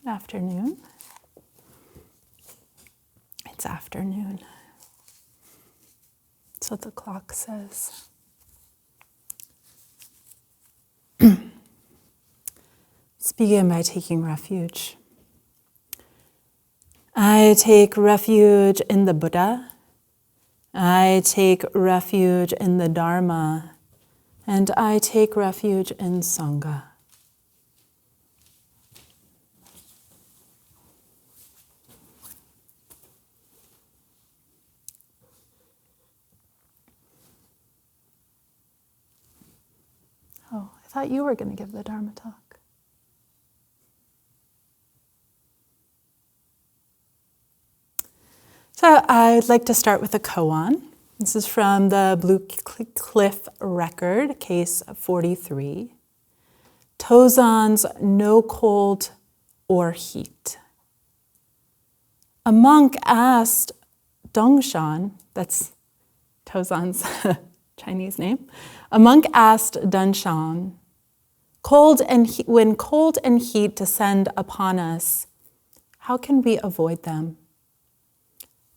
Afternoon. It's afternoon. That's what the clock says. Let's begin by taking refuge. I take refuge in the Buddha. I take refuge in the Dharma. And I take refuge in Sangha. Oh, I thought you were going to give the Dharma talk. So I'd like to start with a koan. This is from the Blue Cliff Record, case 43. Tozan's no cold or heat. A monk asked Dongshan, that's Tozan's Chinese name. A monk asked Dongshan, when cold and heat descend upon us, how can we avoid them?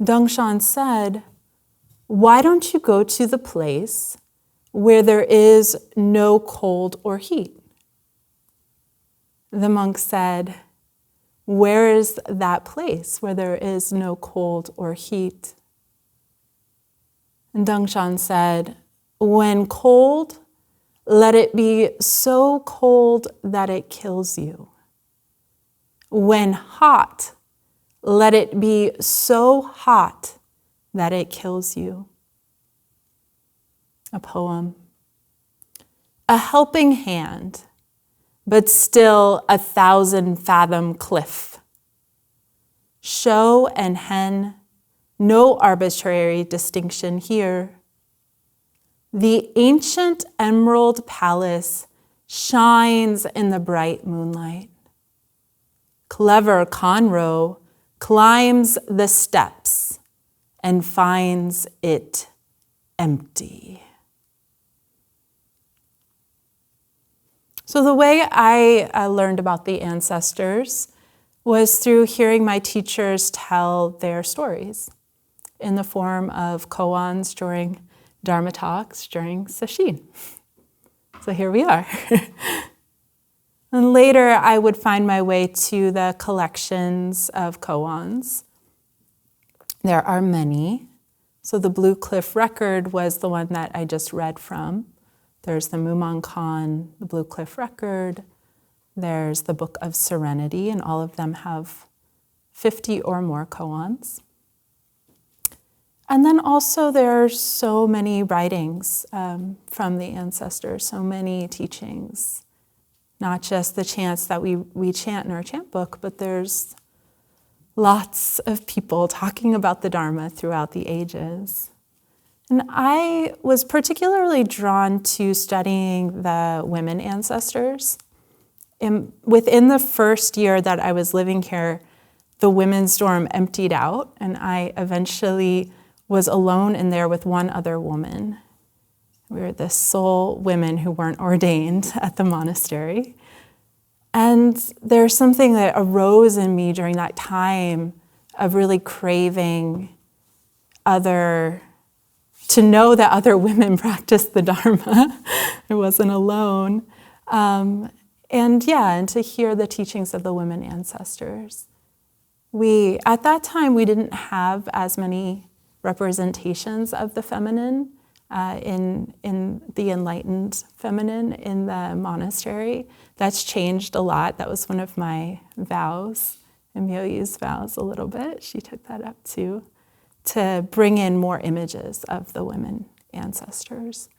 Dongshan said, why don't you go to the place where there is no cold or heat? The monk said, where is that place where there is no cold or heat? And Dongshan said, when cold, let it be so cold that it kills you. When hot, let it be so hot that it kills you. A poem. A helping hand, but still 1,000-fathom cliff. Shou and hen, no arbitrary distinction here. The ancient emerald palace shines in the bright moonlight. Clever Conroe climbs the steps and finds it empty. So the way I learned about the ancestors was through hearing my teachers tell their stories in the form of koans during Dharma talks during Sesshin. So here we are. And later I would find my way to the collections of koans. There are many. So the Blue Cliff Record was the one that I just read from. There's the Mumon Khan, the Blue Cliff Record. There's the Book of Serenity, and all of them have 50 or more koans. And then also there are so many writings from the ancestors, so many teachings. Not just the chants that we chant in our chant book, but there's lots of people talking about the Dharma throughout the ages. And I was particularly drawn to studying the women ancestors. Within the first year that I was living here, the women's dorm emptied out, and I eventually was alone in there with one other woman. We were the sole women who weren't ordained at the monastery. And there's something that arose in me during that time of really craving to know that other women practiced the Dharma. I wasn't alone. And to hear the teachings of the women ancestors. At that time, we didn't have as many representations of the feminine in the enlightened feminine in the monastery. That's changed a lot. That was one of my vows, and Myoyu's vows a little bit. She took that up too, to bring in more images of the women ancestors.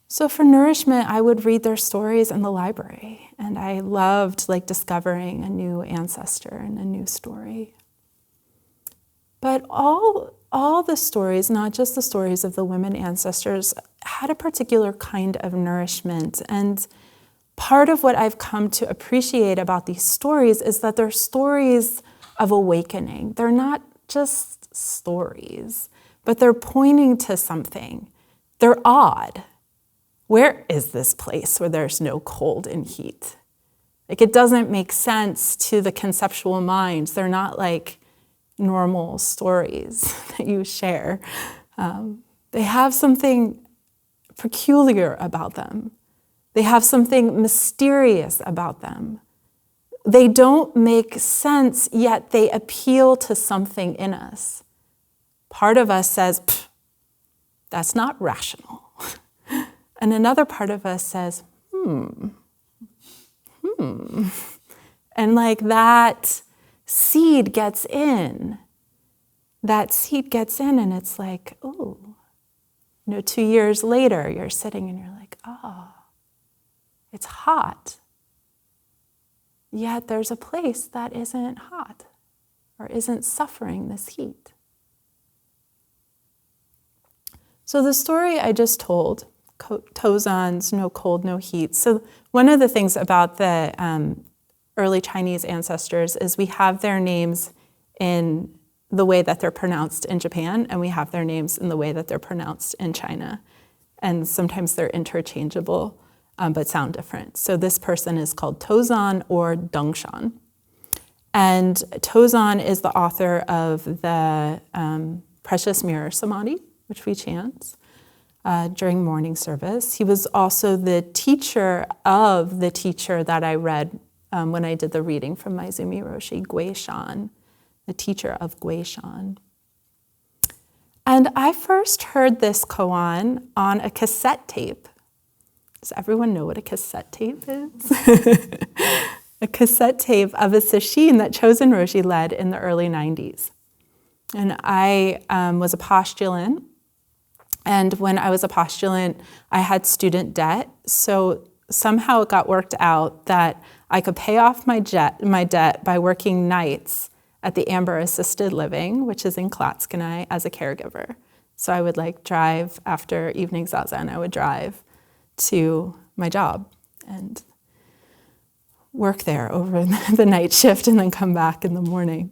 So for nourishment, I would read their stories in the library, and I loved discovering a new ancestor and a new story. But all the stories, not just the stories of the women ancestors, had a particular kind of nourishment. And part of what I've come to appreciate about these stories is that they're stories of awakening. They're not just stories, but they're pointing to something. They're odd. Where is this place where there's no cold and heat? Like, it doesn't make sense to the conceptual mind. They're not like normal stories that you share. They have something peculiar about them. They have something mysterious about them. They don't make sense, yet they appeal to something in us. Part of us says, that's not rational. And another part of us says, And like that seed gets in. That seed gets in and it's like, ooh. 2 years later, you're sitting and you're like, it's hot. Yet there's a place that isn't hot or isn't suffering this heat. So the story I just told, Tozan's No Cold, No Heat. So one of the things about the early Chinese ancestors is we have their names in the way that they're pronounced in Japan, and we have their names in the way that they're pronounced in China. And sometimes they're interchangeable, but sound different. So this person is called Tozan or Dongshan. And Tozan is the author of the Precious Mirror Samadhi, which we chant during morning service. He was also the teacher of the teacher that I read when I did the reading from Maizumi Roshi, Guishan, the teacher of Guishan. And I first heard this koan on a cassette tape. Does everyone know what a cassette tape is? A cassette tape of a Sesshin that Chosen Roshi led in the early 90s. And I was a postulant. And when I was a postulant, I had student debt. So somehow it got worked out that I could pay off my debt by working nights at the Amber Assisted Living, which is in Klatskanai, as a caregiver. So I would drive after evening zazen, I would drive to my job and work there over the night shift and then come back in the morning.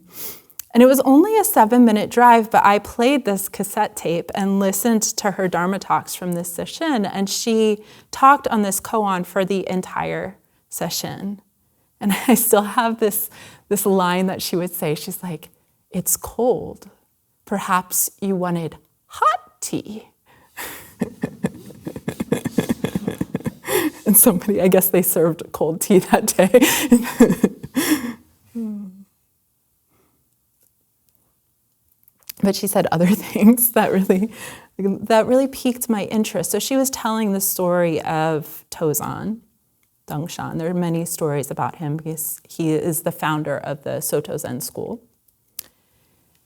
And it was only a 7-minute drive, but I played this cassette tape and listened to her Dharma talks from this session, and she talked on this koan for the entire session. And I still have this line that she would say. She's like, "It's cold. Perhaps you wanted hot tea." And somebody, I guess they served cold tea that day. But she said other things that really piqued my interest. So she was telling the story of Tozan, Dongshan. There are many stories about him because he is the founder of the Soto Zen school.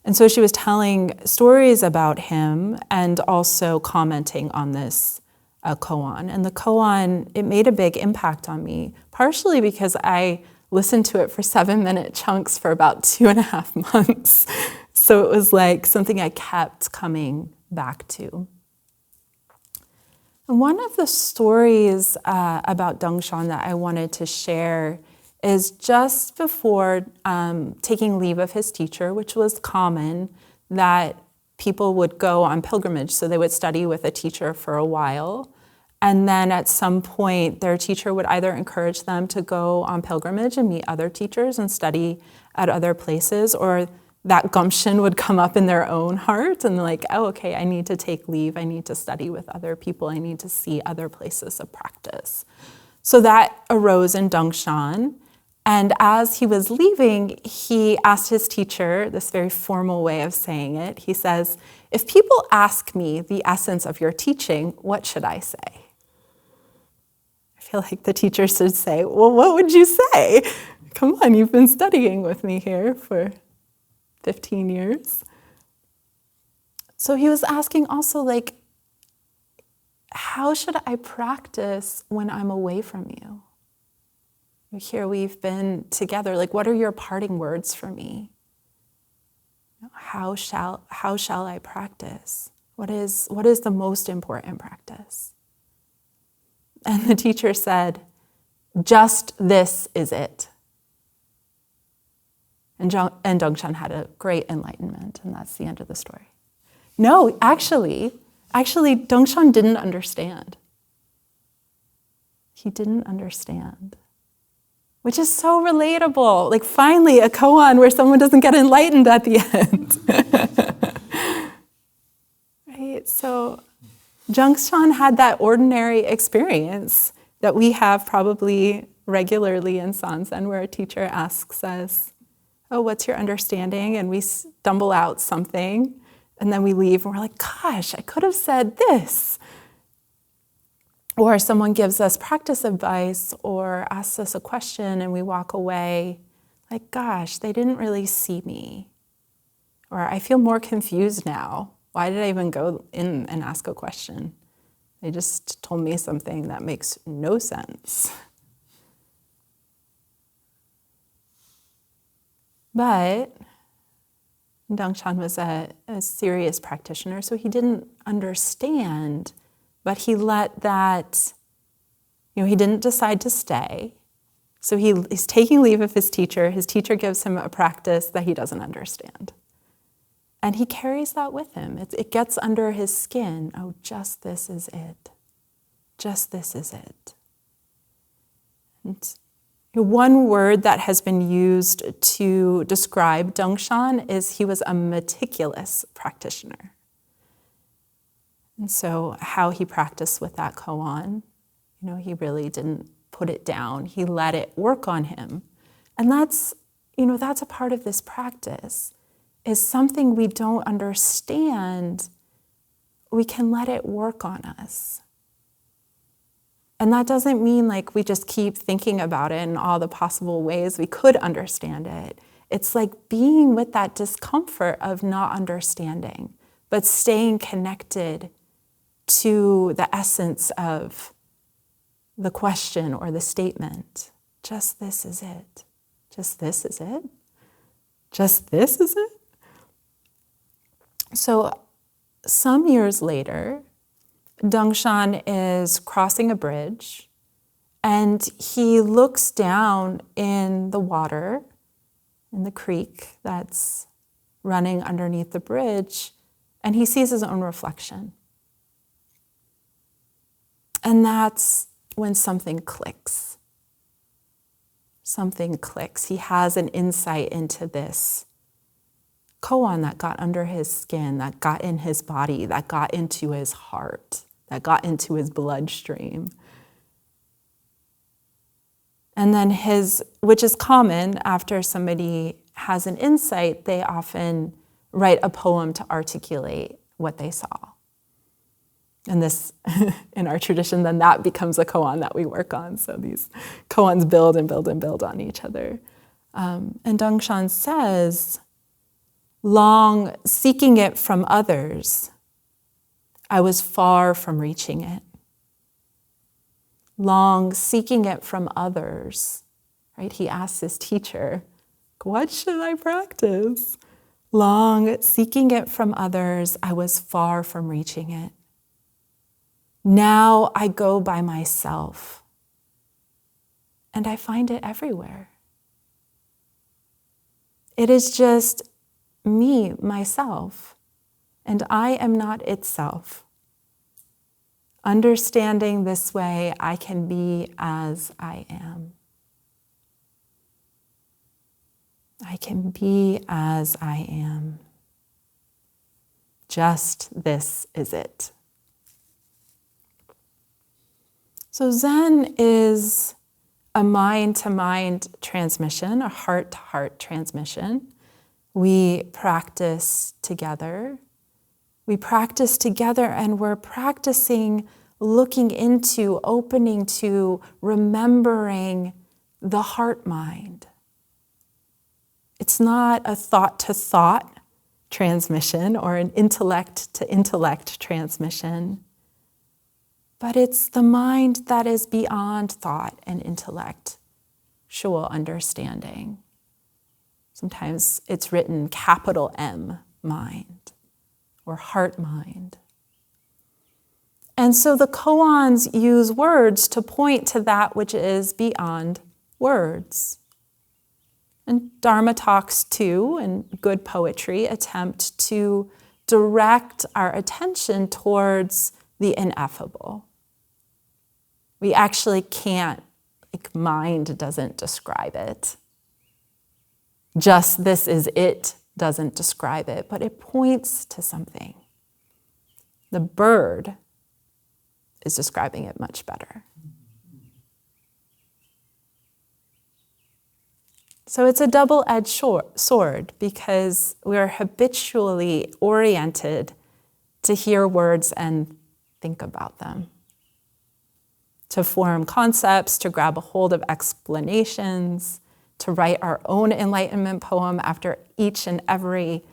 And so she was telling stories about him and also commenting on this koan. And the koan, it made a big impact on me, partially because I listened to it for 7-minute chunks for about 2.5 months. So it was like something I kept coming back to. And one of the stories about Dongshan that I wanted to share is just before taking leave of his teacher, which was common that people would go on pilgrimage, so they would study with a teacher for a while. And then at some point, their teacher would either encourage them to go on pilgrimage and meet other teachers and study at other places, or that gumption would come up in their own heart and like, oh, okay, I need to take leave. I need to study with other people. I need to see other places of practice. So that arose in Dongshan. And as he was leaving, he asked his teacher, this very formal way of saying it, he says, "If people ask me the essence of your teaching, what should I say?" I feel like the teacher should say, well, what would you say? Come on, you've been studying with me here for 15 years. So he was asking also, how should I practice when I'm away from you? Here we've been together. What are your parting words for me? How shall I practice? What is the most important practice? And the teacher said, "Just this is it." And Dongshan had a great enlightenment, and that's the end of the story. No, actually, Dongshan didn't understand. He didn't understand. which is so relatable. Like finally a koan where someone doesn't get enlightened at the end. Right? So Jungshan had that ordinary experience that we have probably regularly in Sanzen, where a teacher asks us, oh, what's your understanding? And we stumble out something, and then we leave, and we're like, gosh, I could have said this. Or someone gives us practice advice or asks us a question, and we walk away like, gosh, they didn't really see me. Or I feel more confused now. Why did I even go in and ask a question? They just told me something that makes no sense. But Dangshan was a serious practitioner, so he didn't understand, but he let that, he didn't decide to stay. So he's taking leave of his teacher. His teacher gives him a practice that he doesn't understand. And he carries that with him. It gets under his skin. Oh, just this is it. Just this is it. And one word that has been used to describe Dangshan is he was a meticulous practitioner. And so how he practiced with that koan, he really didn't put it down. He let it work on him. And that's a part of this practice. Is something we don't understand, we can let it work on us. And that doesn't mean like we just keep thinking about it in all the possible ways we could understand it. It's like being with that discomfort of not understanding, but staying connected to the essence of the question or the statement. Just this is it. Just this is it. Just this is it. So some years later, Dangshan is crossing a bridge, and he looks down in the water, in the creek that's running underneath the bridge, and he sees his own reflection. And that's when something clicks. Something clicks. He has an insight into this koan that got under his skin, that got in his body, that got into his heart, that got into his bloodstream. And then which is common after somebody has an insight, they often write a poem to articulate what they saw. And this, in our tradition, then that becomes a koan that we work on. So these koans build and build and build on each other. And Dangshan says, long seeking it from others, I was far from reaching it. Long seeking it from others, right? He asks his teacher, what should I practice? Long seeking it from others, I was far from reaching it. Now I go by myself, and I find it everywhere. It is just me, myself, and I am not itself. Understanding this way, I can be as I am. I can be as I am. Just this is it. So Zen is a mind-to-mind transmission, a heart-to-heart transmission. We practice together. We practice together, and we're practicing looking into, opening to, remembering the heart-mind. It's not a thought-to-thought transmission or an intellect-to-intellect transmission, but it's the mind that is beyond thought and intellectual understanding. Sometimes it's written capital M, mind, or heart mind. And so the koans use words to point to that which is beyond words. And Dharma talks too, and good poetry attempt to direct our attention towards the ineffable. We actually can't Like mind doesn't describe it. Just this is it doesn't describe it, but it points to something. The bird is describing it much better. So it's a double-edged sword because we're habitually oriented to hear words and think about them, to form concepts, to grab a hold of explanations, to write our own enlightenment poem after each and every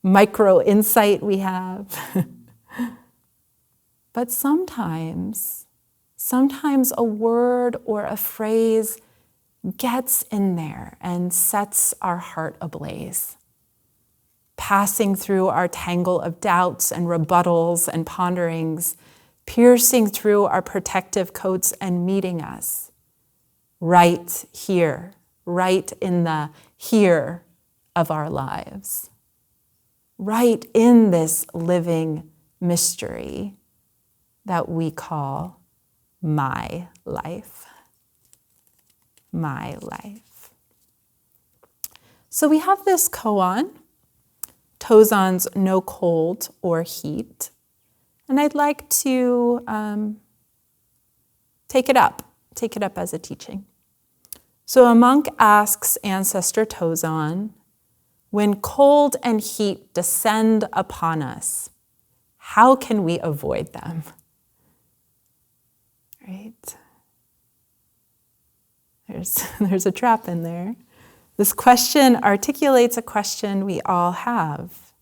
micro insight we have. But sometimes a word or a phrase gets in there and sets our heart ablaze, passing through our tangle of doubts and rebuttals and ponderings, piercing through our protective coats and meeting us right here, right in the here of our lives, right in this living mystery that we call my life. My life. So we have this koan, Tozan's No Cold or Heat, and I'd like to take it up as a teaching. So a monk asks Ancestor Tozan, when cold and heat descend upon us, how can we avoid them? Right? There's a trap in there. This question articulates a question we all have.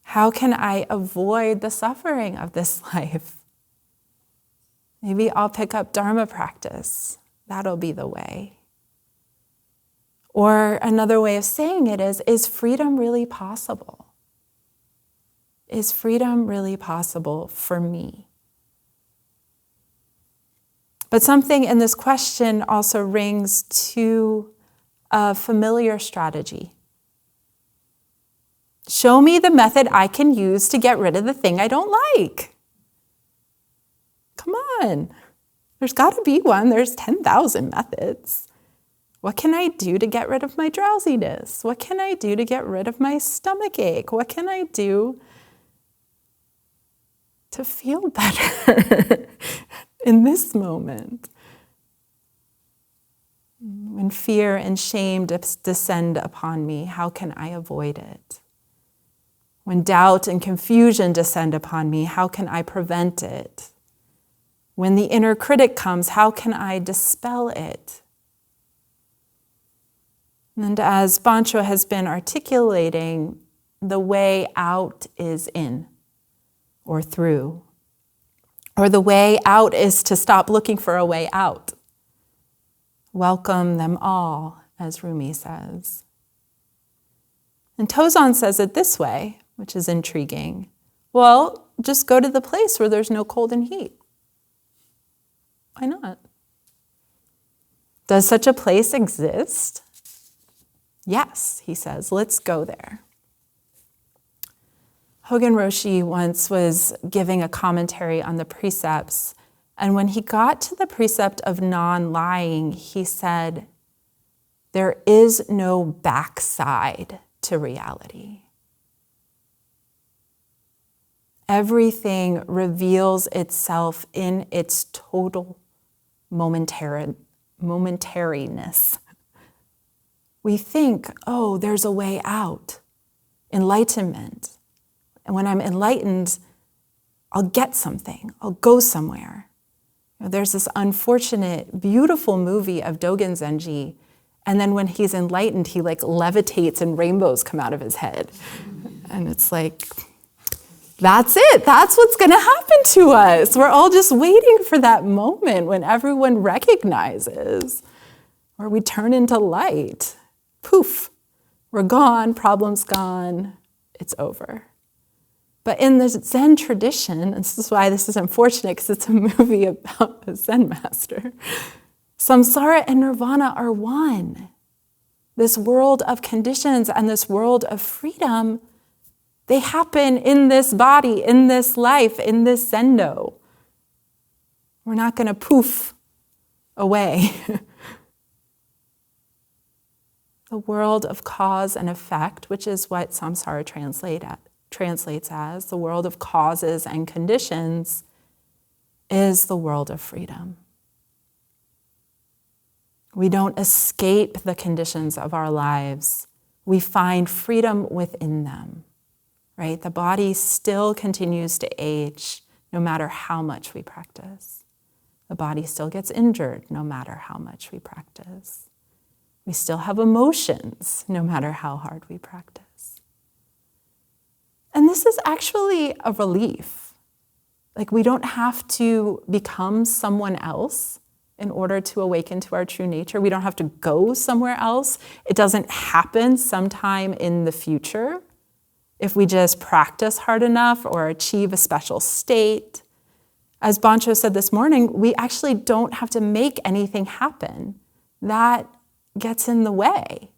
How can I avoid the suffering of this life? Maybe I'll pick up Dharma practice. That'll be the way. Or another way of saying it is freedom really possible? Is freedom really possible for me? But something in this question also rings to a familiar strategy. Show me the method I can use to get rid of the thing I don't like. Come on. There's got to be one. There's 10,000 methods. What can I do to get rid of my drowsiness? What can I do to get rid of my stomach ache? What can I do to feel better in this moment? When fear and shame descend upon me, how can I avoid it? When doubt and confusion descend upon me, how can I prevent it? When the inner critic comes, how can I dispel it? And as Bancho has been articulating, the way out is in or through. Or the way out is to stop looking for a way out. Welcome them all, as Rumi says. And Tozan says it this way, which is intriguing. Well, just go to the place where there's no cold and heat. Why not? Does such a place exist? Yes, he says, let's go there. Hogen Roshi once was giving a commentary on the precepts, and when he got to the precept of non-lying, he said, there is no backside to reality. Everything reveals itself in its total momentariness. We think, oh, there's a way out, enlightenment. And when I'm enlightened, I'll get something, I'll go somewhere. There's this unfortunate, beautiful movie of Dogen Zenji, and then when he's enlightened, he like levitates and rainbows come out of his head. And it's like, that's it. That's what's going to happen to us. We're all just waiting for that moment when everyone recognizes, or we turn into light. Poof, we're gone, problem's gone, it's over. But in the Zen tradition, and this is why this is unfortunate because it's a movie about a Zen master, samsara and nirvana are one. This world of conditions and this world of freedom, they happen in this body, in this life, in this zendo. We're not going to poof away. The world of cause and effect, which is what samsara translates as, the world of causes and conditions, is the world of freedom. We don't escape the conditions of our lives. We find freedom within them, right? The body still continues to age no matter how much we practice. The body still gets injured no matter how much we practice. We still have emotions no matter how hard we practice. And this is actually a relief. Like, we don't have to become someone else in order to awaken to our true nature. We don't have to go somewhere else. It doesn't happen sometime in the future if we just practice hard enough or achieve a special state. As Bancho said this morning, we actually don't have to make anything happen. That gets in the way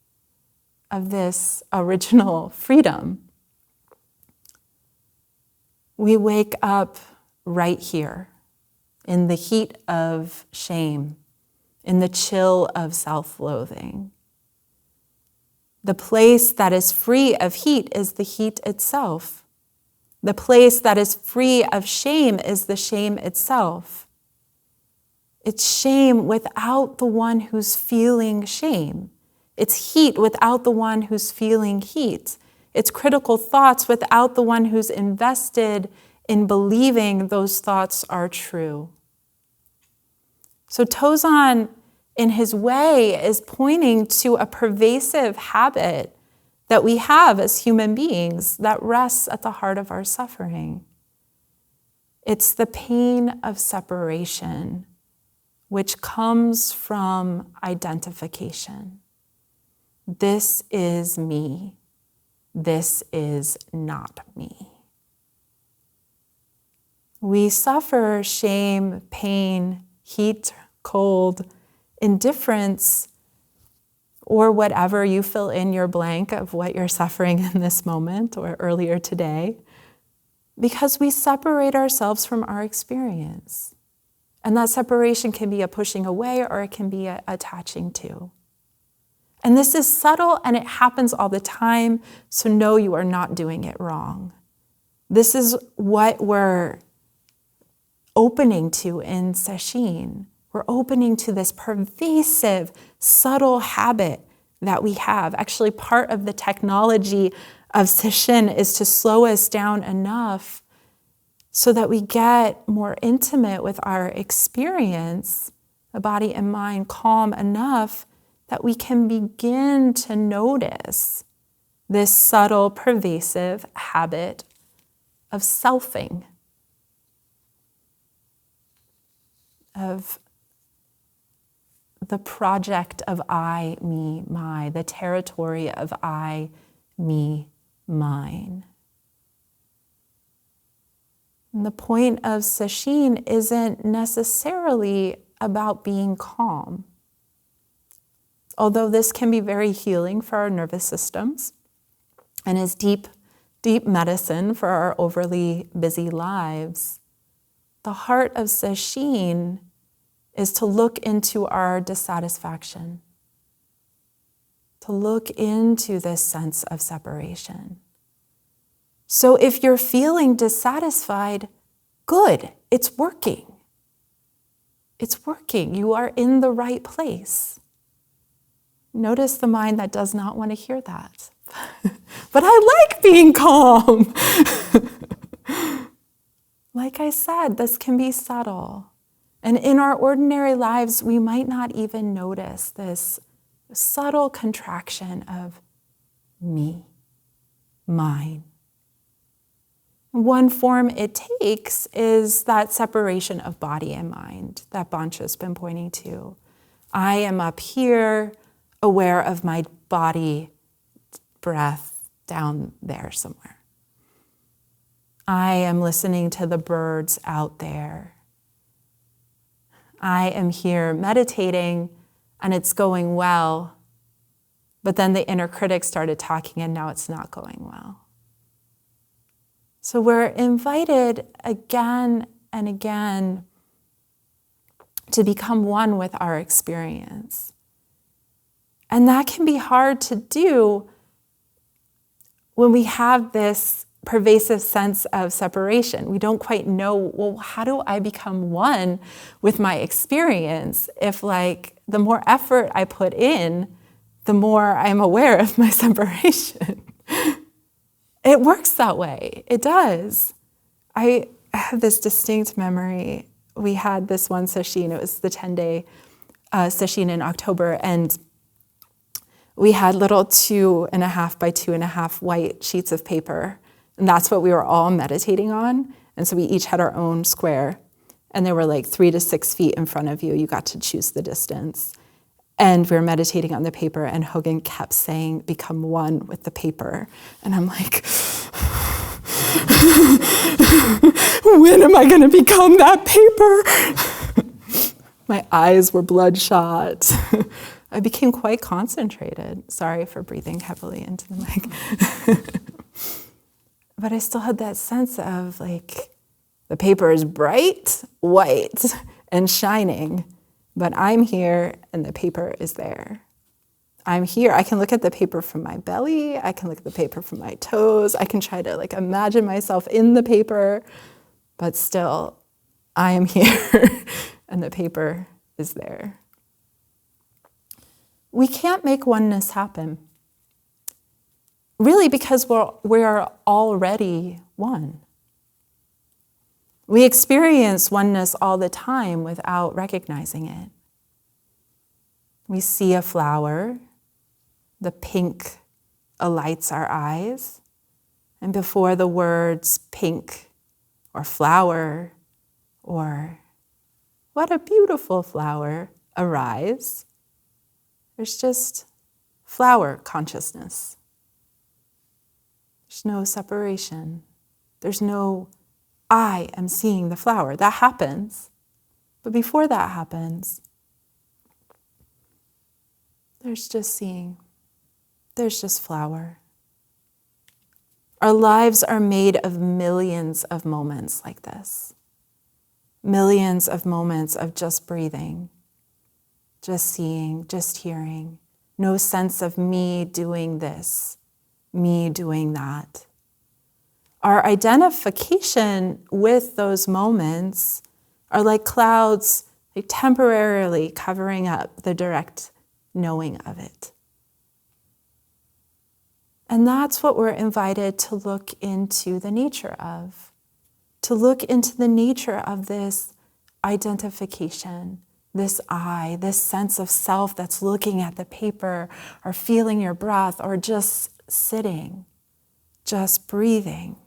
of this original freedom. We wake up right here in the heat of shame, in the chill of self-loathing. The place that is free of heat is the heat itself. The place that is free of shame is the shame itself. It's shame without the one who's feeling shame. It's heat without the one who's feeling heat. It's critical thoughts without the one who's invested in believing those thoughts are true. So Tozan, in his way, is pointing to a pervasive habit that we have as human beings that rests at the heart of our suffering. It's the pain of separation, which comes from identification. This is me. This is not me. We suffer shame, pain, heat, cold, indifference, or whatever you fill in your blank of what you're suffering in this moment or earlier today, because we separate ourselves from our experience. And that separation can be a pushing away or it can be a attaching to. And this is subtle and it happens all the time, so no, you are not doing it wrong. This is what we're opening to in Sesshin. We're opening to this pervasive, subtle habit that we have. Actually, part of the technology of Sesshin is to slow us down enough so that we get more intimate with our experience, the body and mind calm enough that we can begin to notice this subtle, pervasive habit of selfing, of the project of I, me, my, the territory of I, me, mine. And the point of Sesshin isn't necessarily about being calm. Although this can be very healing for our nervous systems and is deep, deep medicine for our overly busy lives, the heart of Sesshin is to look into our dissatisfaction, to look into this sense of separation. So if you're feeling dissatisfied, good, it's working. It's working. You are in the right place. Notice the mind that does not want to hear that. But I like being calm. Like I said, this can be subtle. And in our ordinary lives, we might not even notice this subtle contraction of me, mine. One form it takes is that separation of body and mind that Bancho's been pointing to. I am up here, aware of my body, breath down there somewhere. I am listening to the birds out there. I am here meditating and it's going well, but then the inner critic started talking and now it's not going well. So we're invited again and again to become one with our experience. And that can be hard to do when we have this pervasive sense of separation. We don't quite know, well, how do I become one with my experience if, like, the more effort I put in, the more I'm aware of my separation? It works that way. It does. I have this distinct memory. We had this one Sesshin. It was the 10-day Sesshin in October, and we had little 2.5 by 2.5 white sheets of paper, and that's what we were all meditating on. And so we each had our own square, and there were like 3 to 6 feet in front of you. You got to choose the distance. And we were meditating on the paper, and Hogan kept saying, become one with the paper. And I'm like, when am I going to become that paper? My eyes were bloodshot. I became quite concentrated. Sorry for breathing heavily into the mic. But I still had that sense of, like, the paper is bright, white, and shining, but I'm here and the paper is there. I'm here. I can look at the paper from my belly. I can look at the paper from my toes. I can try to, like, imagine myself in the paper, but still, I am here and the paper is there. We can't make oneness happen, really, because we're already one. We experience oneness all the time without recognizing it. We see a flower, the pink alights our eyes, and before the words pink or flower or what a beautiful flower arise, there's just flower consciousness. There's no separation. There's no I am seeing the flower. That happens. But before that happens, there's just seeing. There's just flower. Our lives are made of millions of moments like this. Millions of moments of just breathing, just seeing, just hearing. No sense of me doing this, me doing that. Our identification with those moments are like clouds, like temporarily covering up the direct knowing of it. And that's what we're invited to look into the nature of, to look into the nature of this identification, this I, this sense of self that's looking at the paper or feeling your breath or just sitting, just breathing.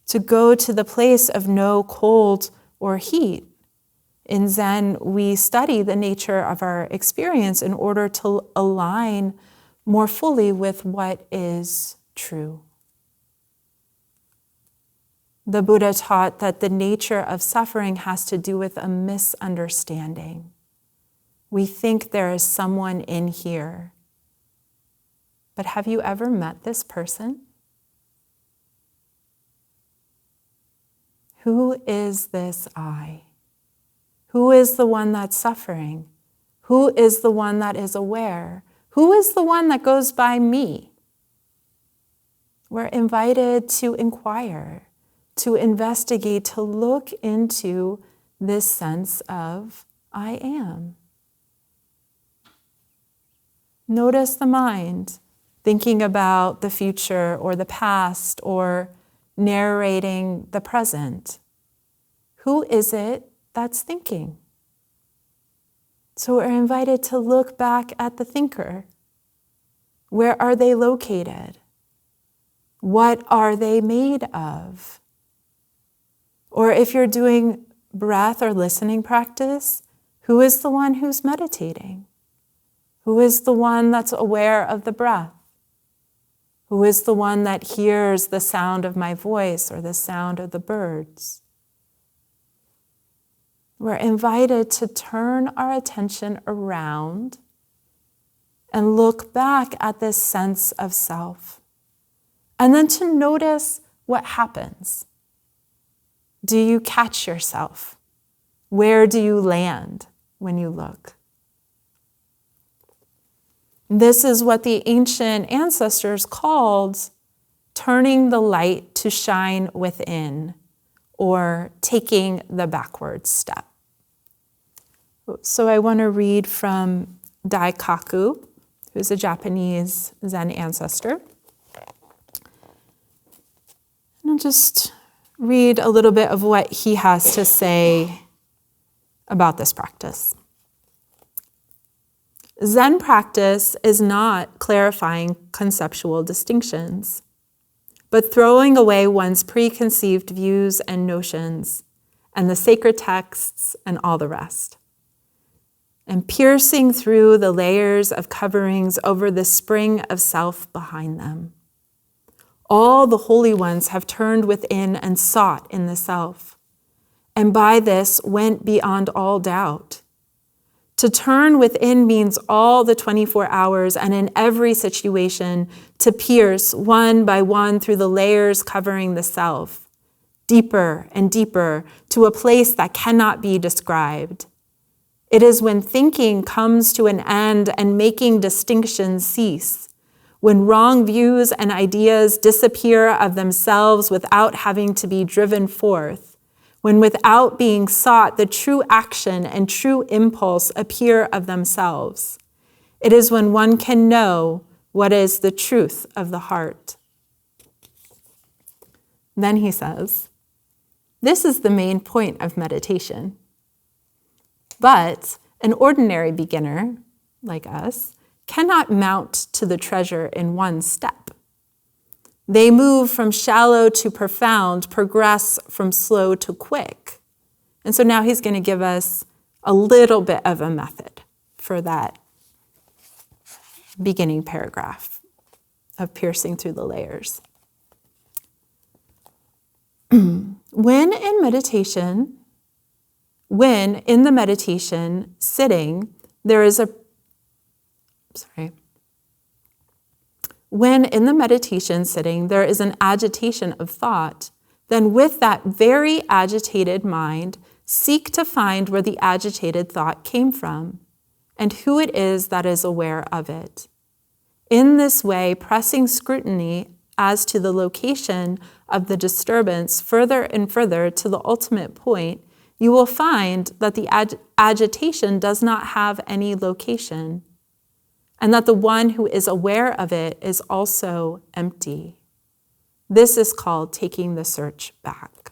To go to the place of no cold or heat. In Zen, we study the nature of our experience in order to align more fully with what is true. The Buddha taught that the nature of suffering has to do with a misunderstanding. We think there is someone in here. But have you ever met this person? Who is this I? Who is the one that's suffering? Who is the one that is aware? Who is the one that goes by me? We're invited to inquire, to investigate, to look into this sense of I am. Notice the mind thinking about the future or the past or narrating the present. Who is it that's thinking? So we're invited to look back at the thinker. Where are they located? What are they made of? Or if you're doing breath or listening practice, who is the one who's meditating? Who is the one that's aware of the breath? Who is the one that hears the sound of my voice or the sound of the birds? We're invited to turn our attention around and look back at this sense of self. And then to notice what happens. Do you catch yourself Where do you land when you look? This is what the ancient ancestors called turning the light to shine within, or taking the backward step. So I want to read from Daikaku, who's a Japanese Zen ancestor. And I'll just read a little bit of what he has to say about this practice. Zen practice is not clarifying conceptual distinctions, but throwing away one's preconceived views and notions and the sacred texts and all the rest, and piercing through the layers of coverings over the spring of self behind them. All the holy ones have turned within and sought in the self, and by this went beyond all doubt. To turn within means all the 24 hours and in every situation to pierce one by one through the layers covering the self, deeper and deeper to a place that cannot be described. It is when thinking comes to an end and making distinctions cease, when wrong views and ideas disappear of themselves without having to be driven forth, when without being sought, the true action and true impulse appear of themselves. It is when one can know what is the truth of the heart. Then he says, this is the main point of meditation. But an ordinary beginner, like us, cannot mount to the treasure in one step. They move from shallow to profound, progress from slow to quick. And so now he's going to give us a little bit of a method for that beginning paragraph of piercing through the layers. When in the meditation sitting, When in the meditation sitting there is an agitation of thought, then with that very agitated mind, seek to find where the agitated thought came from and who it is that is aware of it. In this way, pressing scrutiny as to the location of the disturbance further and further to the ultimate point, you will find that the agitation does not have any location, and that the one who is aware of it is also empty. This is called taking the search back.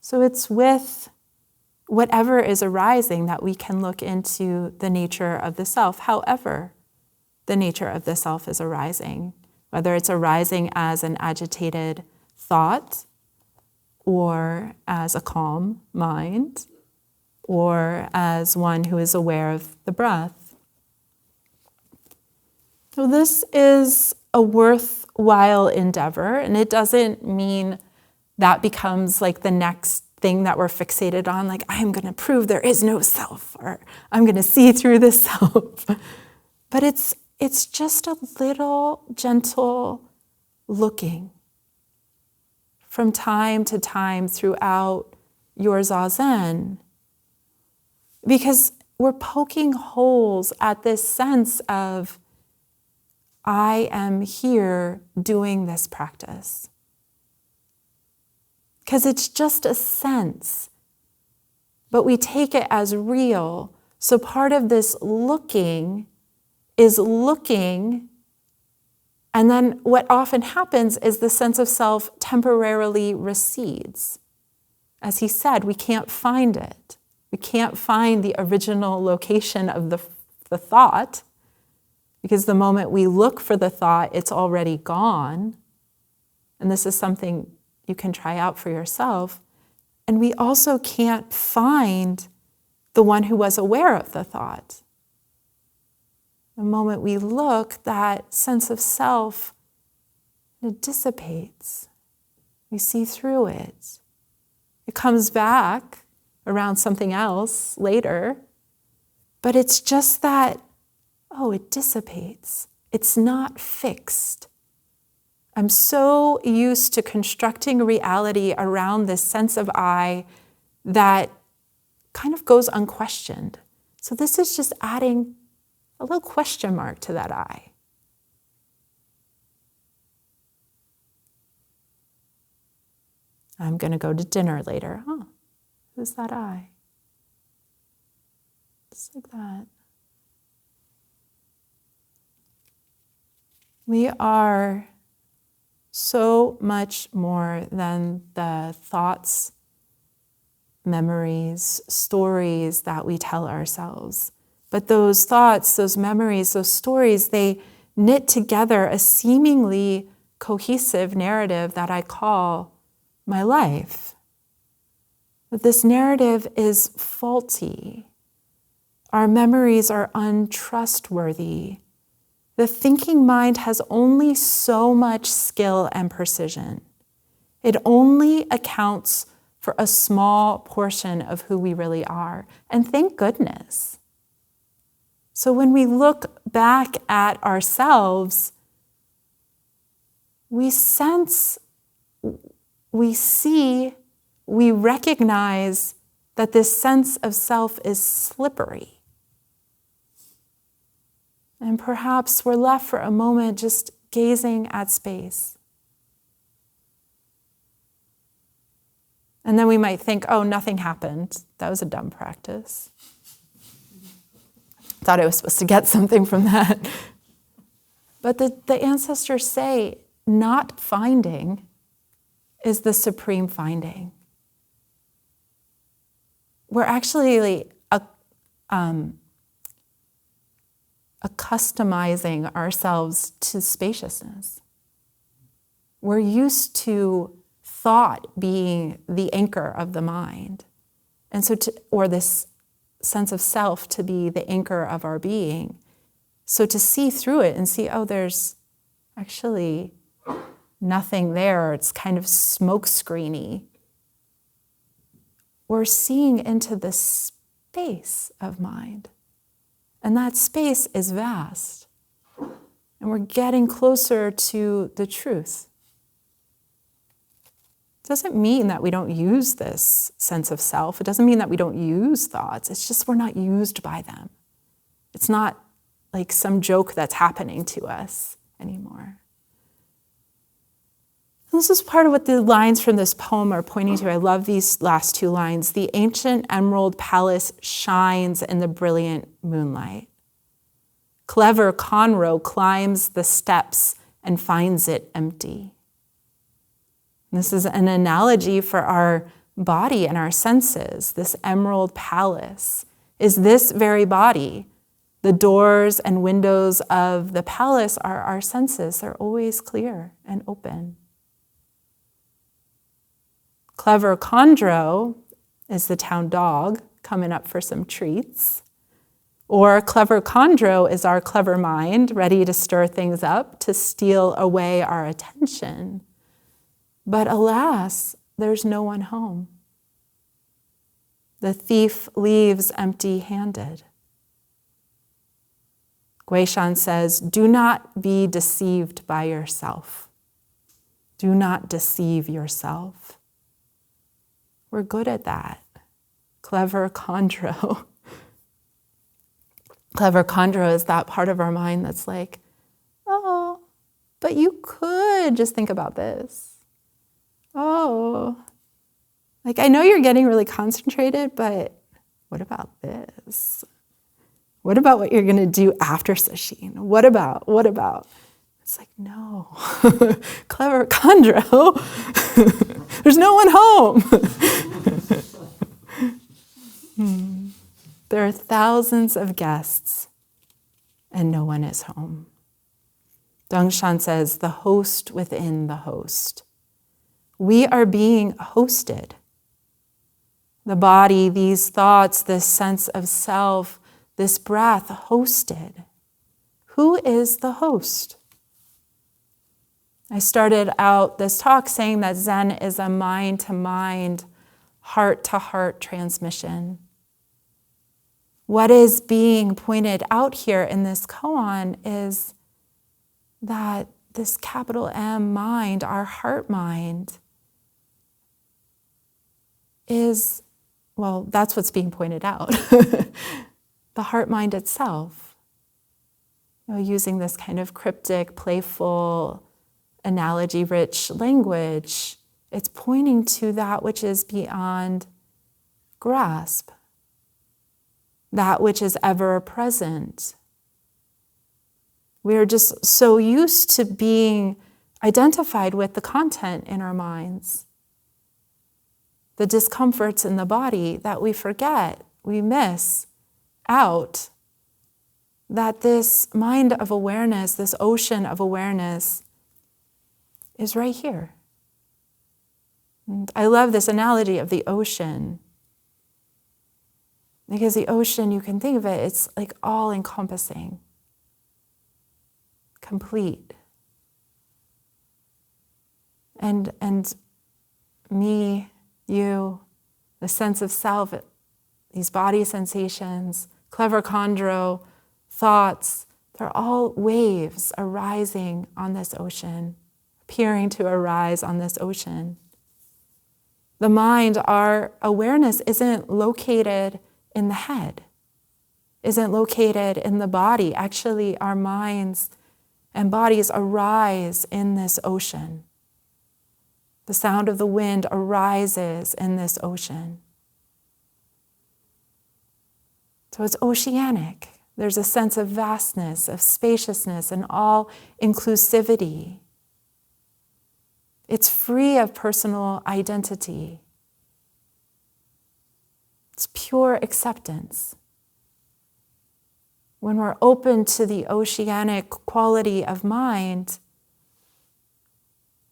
So it's with whatever is arising that we can look into the nature of the self, however the nature of the self is arising, whether it's arising as an agitated thought or as a calm mind or as one who is aware of the breath. So this is a worthwhile endeavor, and it doesn't mean that becomes like the next thing that we're fixated on, like I'm going to prove there is no self, or I'm going to see through the self. But it's just a little gentle looking from time to time throughout your Zazen, because we're poking holes at this sense of I am here doing this practice. Because it's just a sense, but we take it as real. So part of this looking is looking, and then what often happens is the sense of self temporarily recedes. As he said, we can't find it. We can't find the original location of the thought, because the moment we look for the thought, it's already gone. And this is something you can try out for yourself. And we also can't find the one who was aware of the thought. The moment we look, that sense of self, it dissipates. We see through it. It comes back around something else later, but it's just that, it dissipates. It's not fixed. I'm so used to constructing reality around this sense of I that kind of goes unquestioned. So this is just adding a little question mark to that I. I'm going to go to dinner later. Oh, who's that I? Just like that. We are so much more than the thoughts, memories, stories that we tell ourselves. But those thoughts, those memories, those stories, they knit together a seemingly cohesive narrative that I call my life. But this narrative is faulty. Our memories are untrustworthy. The thinking mind has only so much skill and precision. It only accounts for a small portion of who we really are. And thank goodness. So when we look back at ourselves, we sense, we see, we recognize that this sense of self is slippery. And perhaps we're left for a moment just gazing at space. And then we might think, oh, nothing happened. That was a dumb practice. Thought I was supposed to get something from that. But the ancestors say not finding is the supreme finding. We're actually accustomizing ourselves to spaciousness. We're used to thought being the anchor of the mind. And so or this sense of self to be the anchor of our being. So to see through it and see, oh, there's actually nothing there. It's kind of smoke screeny. We're seeing into the space of mind. And that space is vast. And we're getting closer to the truth. It doesn't mean that we don't use this sense of self. It doesn't mean that we don't use thoughts. It's just we're not used by them. It's not like some joke that's happening to us anymore. This is part of what the lines from this poem are pointing to. I love these last two lines. The ancient emerald palace shines in the brilliant moonlight. Clever Conroe climbs the steps and finds it empty. This is an analogy for our body and our senses. This emerald palace is this very body. The doors and windows of the palace are our senses. They're always clear and open. Clever Condro is the town dog coming up for some treats. Or Clever Condro is our clever mind ready to stir things up, to steal away our attention. But alas, there's no one home. The thief leaves empty-handed. Guishan says, do not be deceived by yourself. Do not deceive yourself. We're good at that. Clever Condro. Clever Condro is that part of our mind that's like, oh, but you could just think about this. Oh, like I know you're getting really concentrated, but what about this? What about what you're going to do after Sesshin? What about? It's like, no. Clever Condro. There's no one home. There are thousands of guests and no one is home. Dongshan says, the host within the host. We are being hosted. The body, these thoughts, this sense of self, this breath hosted. Who is the host? I started out this talk saying that Zen is a mind-to-mind, heart-to-heart transmission. What is being pointed out here in this koan is that this capital M mind, our heart mind, is well, that's what's being pointed out. The heart mind itself, using this kind of cryptic, playful, analogy-rich language, it's pointing to that which is beyond grasp, that which is ever present. We are just so used to being identified with the content in our minds, the discomforts in the body, that we forget, we miss out that this mind of awareness, this ocean of awareness, is right here. And I love this analogy of the ocean, because the ocean, you can think of it, it's like all-encompassing, complete. And me, you, the sense of self, these body sensations, clever chondro, thoughts, they're all waves arising on this ocean, appearing to arise on this ocean. The mind, our awareness isn't located in the head, isn't located in the body. Actually, our minds and bodies arise in this ocean. The sound of the wind arises in this ocean. So it's oceanic. There's a sense of vastness, of spaciousness, and all-inclusivity. It's free of personal identity. It's pure acceptance. When we're open to the oceanic quality of mind,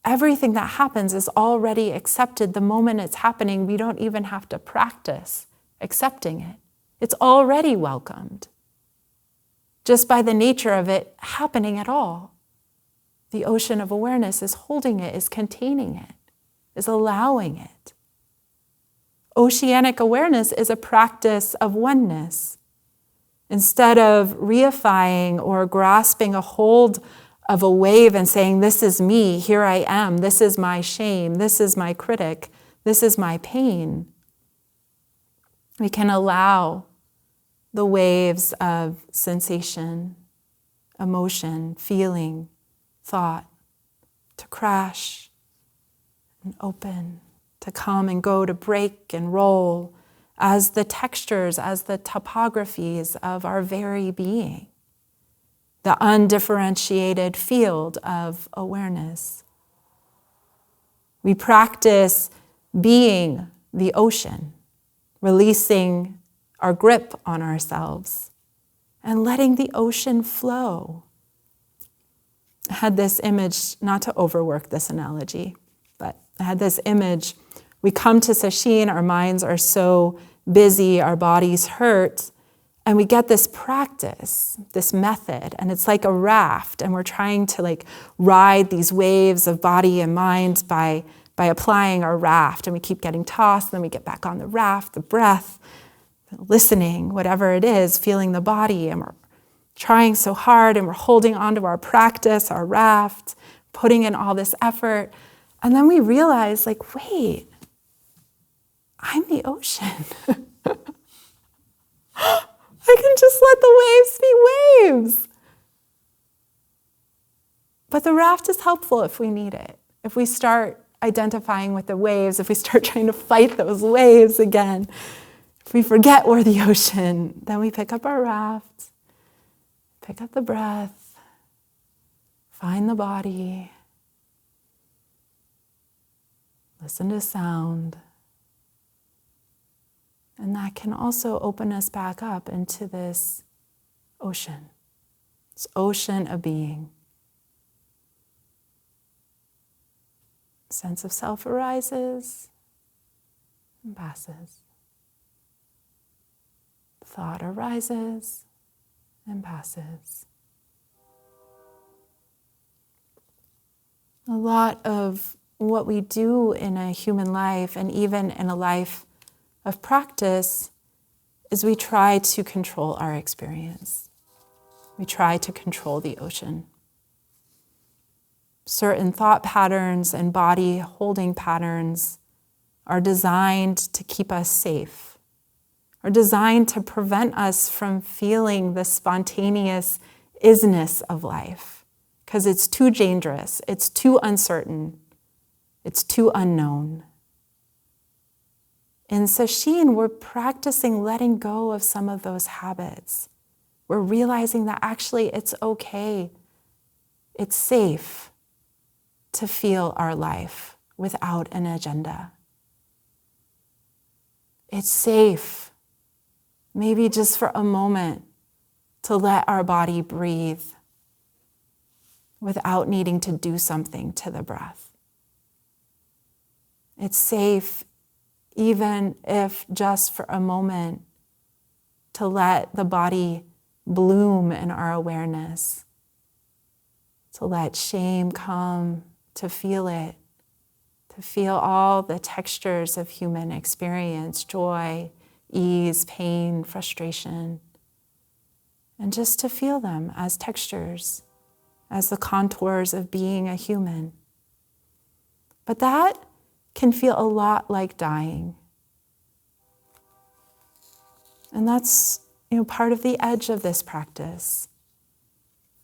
everything that happens is already accepted the moment it's happening. We don't even have to practice accepting it. It's already welcomed, just by the nature of it happening at all. The ocean of awareness is holding it, is containing it, is allowing it. Oceanic awareness is a practice of oneness. Instead of reifying or grasping a hold of a wave and saying, this is me, here I am, this is my shame, this is my critic, this is my pain, we can allow the waves of sensation, emotion, feeling, thought to crash and open, to come and go, to break and roll as the textures, as the topographies of our very being, the undifferentiated field of awareness. We practice being the ocean, releasing our grip on ourselves and letting the ocean flow. I had this image, not to overwork this analogy, but I had this image. We come to Sesshin, our minds are so busy, our bodies hurt, and we get this practice, this method, and it's like a raft, and we're trying to ride these waves of body and mind by applying our raft, and we keep getting tossed, then we get back on the raft, the breath, listening, whatever it is, feeling the body, and we're trying so hard, and we're holding onto our practice, our raft, putting in all this effort, and then we realize, wait, I'm the ocean. I can just let the waves be waves. But the raft is helpful if we need it. If we start identifying with the waves, if we start trying to fight those waves again, if we forget we're the ocean, then we pick up our raft, pick up the breath, find the body, listen to sound. And that can also open us back up into this ocean of being. Sense of self arises and passes. Thought arises and passes. A lot of what we do in a human life, and even in a life of practice, is we try to control our experience. We try to control the ocean. Certain thought patterns and body holding patterns are designed to keep us safe, or designed to prevent us from feeling the spontaneous isness of life, because it's too dangerous, it's too uncertain, it's too unknown. In Sesshin, we're practicing letting go of some of those habits. We're realizing that actually it's okay, it's safe to feel our life without an agenda. It's safe, maybe just for a moment, to let our body breathe without needing to do something to the breath. It's safe, even if just for a moment, to let the body bloom in our awareness, to let shame come, to feel it, to feel all the textures of human experience, joy, ease, pain, frustration, and just to feel them as textures, as the contours of being a human. But that can feel a lot like dying. And that's, part of the edge of this practice.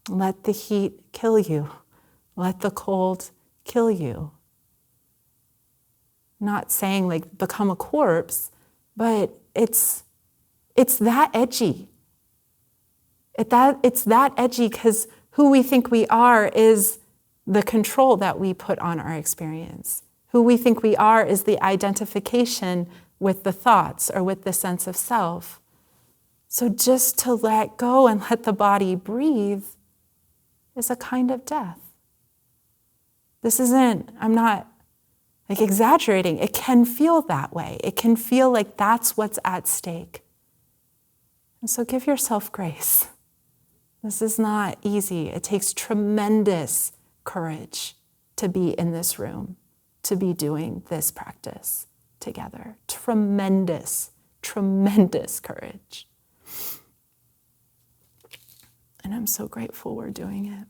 Let the heat kill you. Let the cold kill you. Not saying like become a corpse, but it's that edgy. It's that edgy because who we think we are is the control that we put on our experience. Who we think we are is the identification with the thoughts or with the sense of self. So just to let go and let the body breathe is a kind of death. I'm not exaggerating. It can feel that way. It can feel like that's what's at stake. And so give yourself grace. This is not easy. It takes tremendous courage to be in this room, to be doing this practice together. Tremendous, tremendous courage. And I'm so grateful we're doing it.